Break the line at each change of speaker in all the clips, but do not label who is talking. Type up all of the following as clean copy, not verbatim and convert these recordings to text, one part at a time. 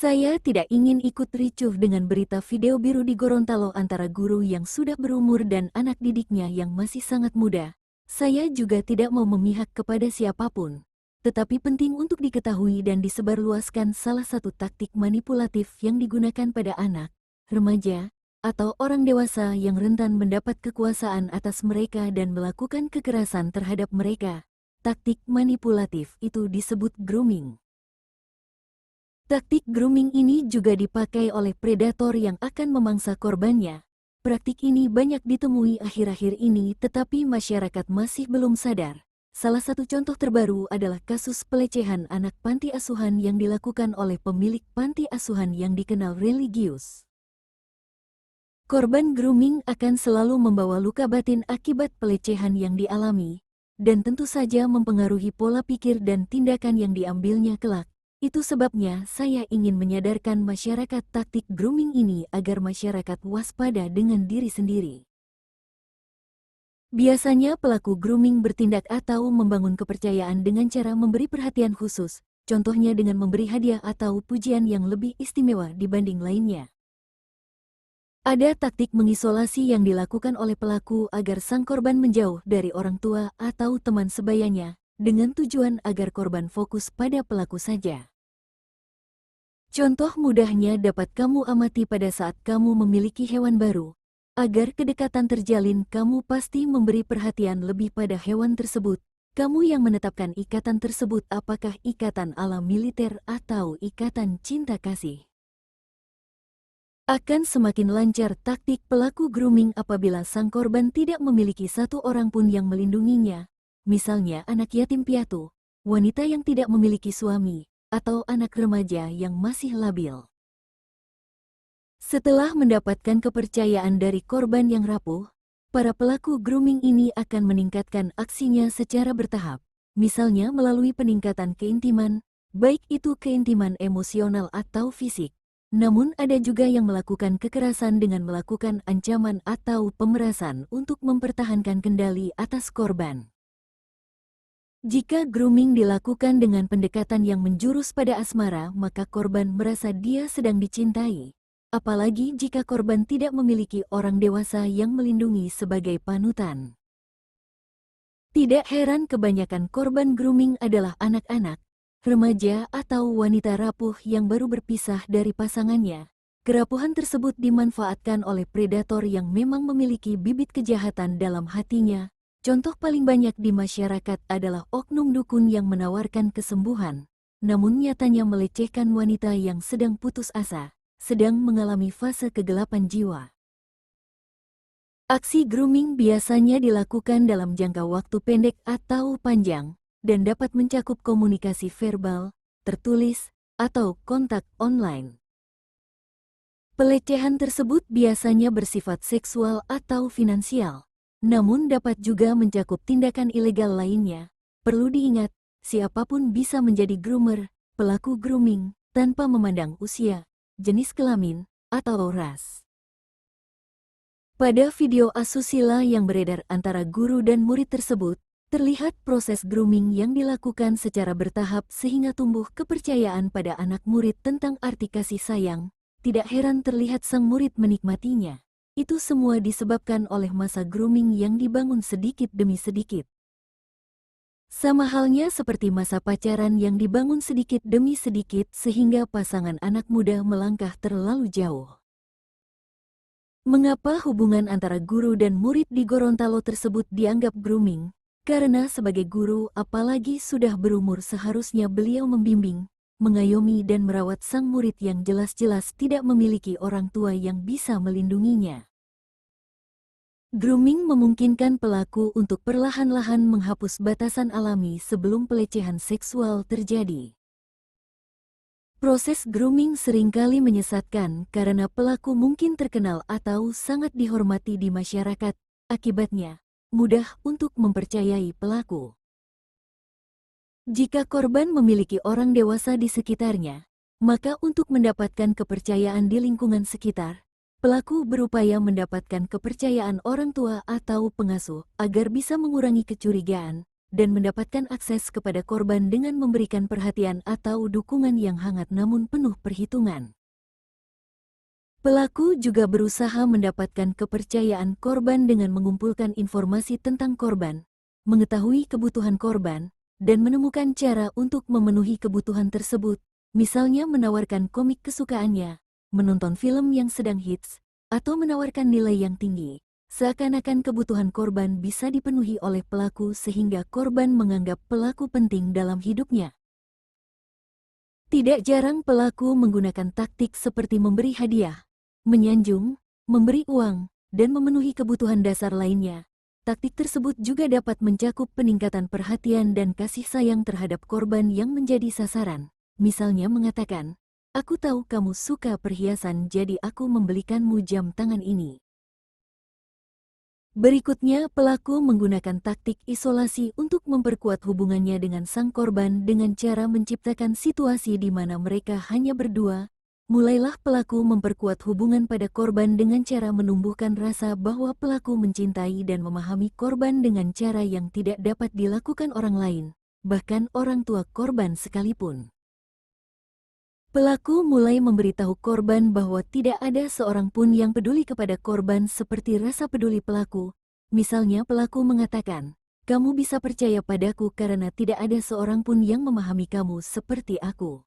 Saya tidak ingin ikut ricuh dengan berita video biru di Gorontalo antara guru yang sudah berumur dan anak didiknya yang masih sangat muda. Saya juga tidak mau memihak kepada siapapun. Tetapi penting untuk diketahui dan disebarluaskan salah satu taktik manipulatif yang digunakan pada anak, remaja, atau orang dewasa yang rentan mendapat kekuasaan atas mereka dan melakukan kekerasan terhadap mereka. Taktik manipulatif itu disebut grooming. Taktik grooming ini juga dipakai oleh predator yang akan memangsa korbannya. Praktik ini banyak ditemui akhir-akhir ini, tetapi masyarakat masih belum sadar. Salah satu contoh terbaru adalah kasus pelecehan anak panti asuhan yang dilakukan oleh pemilik panti asuhan yang dikenal religius. Korban grooming akan selalu membawa luka batin akibat pelecehan yang dialami, dan tentu saja mempengaruhi pola pikir dan tindakan yang diambilnya kelak. Itu sebabnya saya ingin menyadarkan masyarakat taktik grooming ini agar masyarakat waspada dengan diri sendiri. Biasanya pelaku grooming bertindak atau membangun kepercayaan dengan cara memberi perhatian khusus, contohnya dengan memberi hadiah atau pujian yang lebih istimewa dibanding lainnya. Ada taktik mengisolasi yang dilakukan oleh pelaku agar sang korban menjauh dari orang tua atau teman sebayanya, dengan tujuan agar korban fokus pada pelaku saja. Contoh mudahnya dapat kamu amati pada saat kamu memiliki hewan baru. Agar kedekatan terjalin, kamu pasti memberi perhatian lebih pada hewan tersebut. Kamu yang menetapkan ikatan tersebut, apakah ikatan ala militer atau ikatan cinta kasih. Akan semakin lancar taktik pelaku grooming apabila sang korban tidak memiliki satu orang pun yang melindunginya. Misalnya anak yatim piatu, wanita yang tidak memiliki suami, atau anak remaja yang masih labil. Setelah mendapatkan kepercayaan dari korban yang rapuh, para pelaku grooming ini akan meningkatkan aksinya secara bertahap, misalnya melalui peningkatan keintiman, baik itu keintiman emosional atau fisik. Namun ada juga yang melakukan kekerasan dengan melakukan ancaman atau pemerasan untuk mempertahankan kendali atas korban. Jika grooming dilakukan dengan pendekatan yang menjurus pada asmara, maka korban merasa dia sedang dicintai. Apalagi jika korban tidak memiliki orang dewasa yang melindungi sebagai panutan. Tidak heran kebanyakan korban grooming adalah anak-anak, remaja atau wanita rapuh yang baru berpisah dari pasangannya. Kerapuhan tersebut dimanfaatkan oleh predator yang memang memiliki bibit kejahatan dalam hatinya. Contoh paling banyak di masyarakat adalah oknum dukun yang menawarkan kesembuhan, namun nyatanya melecehkan wanita yang sedang putus asa, sedang mengalami fase kegelapan jiwa. Aksi grooming biasanya dilakukan dalam jangka waktu pendek atau panjang, dan dapat mencakup komunikasi verbal, tertulis, atau kontak online. Pelecehan tersebut biasanya bersifat seksual atau finansial, namun dapat juga mencakup tindakan ilegal lainnya. Perlu diingat, siapapun bisa menjadi groomer, pelaku grooming, tanpa memandang usia, jenis kelamin, atau ras. Pada video asusila yang beredar antara guru dan murid tersebut, terlihat proses grooming yang dilakukan secara bertahap sehingga tumbuh kepercayaan pada anak murid tentang arti kasih sayang. Tidak heran terlihat sang murid menikmatinya. Itu semua disebabkan oleh masa grooming yang dibangun sedikit demi sedikit. Sama halnya seperti masa pacaran yang dibangun sedikit demi sedikit sehingga pasangan anak muda melangkah terlalu jauh. Mengapa hubungan antara guru dan murid di Gorontalo tersebut dianggap grooming? Karena sebagai guru, apalagi sudah berumur, seharusnya beliau membimbing, mengayomi dan merawat sang murid yang jelas-jelas tidak memiliki orang tua yang bisa melindunginya. Grooming memungkinkan pelaku untuk perlahan-lahan menghapus batasan alami sebelum pelecehan seksual terjadi. Proses grooming seringkali menyesatkan karena pelaku mungkin terkenal atau sangat dihormati di masyarakat, akibatnya mudah untuk mempercayai pelaku. Jika korban memiliki orang dewasa di sekitarnya, maka untuk mendapatkan kepercayaan di lingkungan sekitar, pelaku berupaya mendapatkan kepercayaan orang tua atau pengasuh agar bisa mengurangi kecurigaan, dan mendapatkan akses kepada korban dengan memberikan perhatian atau dukungan yang hangat namun penuh perhitungan. Pelaku juga berusaha mendapatkan kepercayaan korban dengan mengumpulkan informasi tentang korban, mengetahui kebutuhan korban, dan menemukan cara untuk memenuhi kebutuhan tersebut, misalnya menawarkan komik kesukaannya, menonton film yang sedang hits, atau menawarkan nilai yang tinggi. Seakan-akan kebutuhan korban bisa dipenuhi oleh pelaku sehingga korban menganggap pelaku penting dalam hidupnya. Tidak jarang pelaku menggunakan taktik seperti memberi hadiah, menyanjung, memberi uang, dan memenuhi kebutuhan dasar lainnya. Taktik tersebut juga dapat mencakup peningkatan perhatian dan kasih sayang terhadap korban yang menjadi sasaran. Misalnya mengatakan, "Aku tahu kamu suka perhiasan, jadi aku membelikanmu jam tangan ini." Berikutnya, pelaku menggunakan taktik isolasi untuk memperkuat hubungannya dengan sang korban dengan cara menciptakan situasi di mana mereka hanya berdua. Mulailah pelaku memperkuat hubungan pada korban dengan cara menumbuhkan rasa bahwa pelaku mencintai dan memahami korban dengan cara yang tidak dapat dilakukan orang lain, bahkan orang tua korban sekalipun. Pelaku mulai memberitahu korban bahwa tidak ada seorang pun yang peduli kepada korban seperti rasa peduli pelaku. Misalnya pelaku mengatakan, "Kamu bisa percaya padaku karena tidak ada seorang pun yang memahami kamu seperti aku."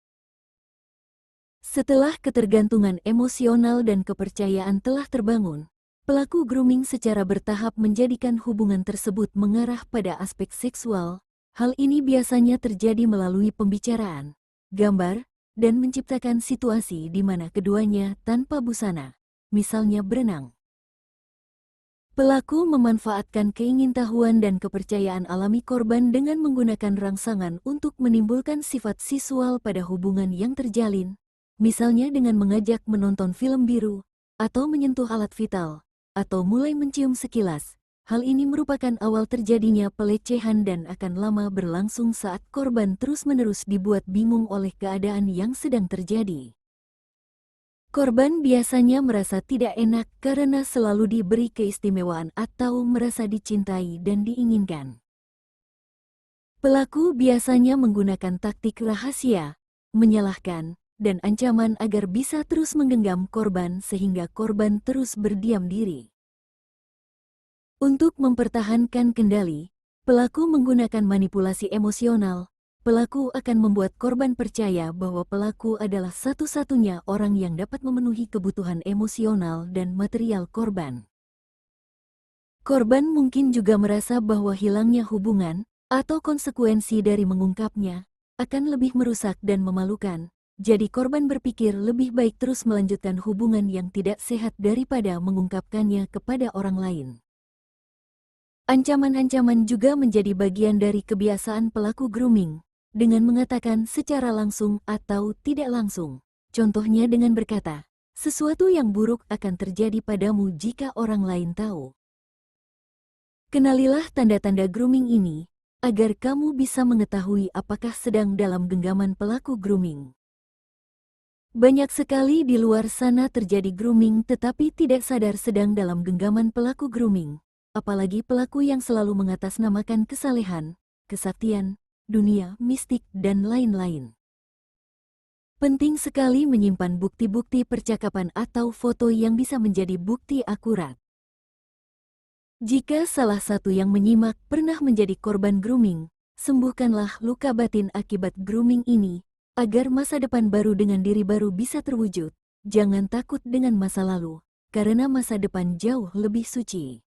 Setelah ketergantungan emosional dan kepercayaan telah terbangun, pelaku grooming secara bertahap menjadikan hubungan tersebut mengarah pada aspek seksual. Hal ini biasanya terjadi melalui pembicaraan, gambar, dan menciptakan situasi di mana keduanya tanpa busana, misalnya berenang. Pelaku memanfaatkan keingintahuan dan kepercayaan alami korban dengan menggunakan rangsangan untuk menimbulkan sifat visual pada hubungan yang terjalin, misalnya dengan mengajak menonton film biru, atau menyentuh alat vital, atau mulai mencium sekilas. Hal ini merupakan awal terjadinya pelecehan dan akan lama berlangsung saat korban terus-menerus dibuat bingung oleh keadaan yang sedang terjadi. Korban biasanya merasa tidak enak karena selalu diberi keistimewaan atau merasa dicintai dan diinginkan. Pelaku biasanya menggunakan taktik rahasia, menyalahkan, dan ancaman agar bisa terus menggenggam korban sehingga korban terus berdiam diri. Untuk mempertahankan kendali, pelaku menggunakan manipulasi emosional. Pelaku akan membuat korban percaya bahwa pelaku adalah satu-satunya orang yang dapat memenuhi kebutuhan emosional dan material korban. Korban mungkin juga merasa bahwa hilangnya hubungan atau konsekuensi dari mengungkapnya akan lebih merusak dan memalukan. Jadi korban berpikir lebih baik terus melanjutkan hubungan yang tidak sehat daripada mengungkapkannya kepada orang lain. Ancaman-ancaman juga menjadi bagian dari kebiasaan pelaku grooming, dengan mengatakan secara langsung atau tidak langsung. Contohnya dengan berkata, "Sesuatu yang buruk akan terjadi padamu jika orang lain tahu." Kenalilah tanda-tanda grooming ini, agar kamu bisa mengetahui apakah sedang dalam genggaman pelaku grooming. Banyak sekali di luar sana terjadi grooming tetapi tidak sadar sedang dalam genggaman pelaku grooming. Apalagi pelaku yang selalu mengatasnamakan kesalehan, kesaktian, dunia mistik, dan lain-lain. Penting sekali menyimpan bukti-bukti percakapan atau foto yang bisa menjadi bukti akurat. Jika salah satu yang menyimak pernah menjadi korban grooming, sembuhkanlah luka batin akibat grooming ini, agar masa depan baru dengan diri baru bisa terwujud. Jangan takut dengan masa lalu, karena masa depan jauh lebih suci.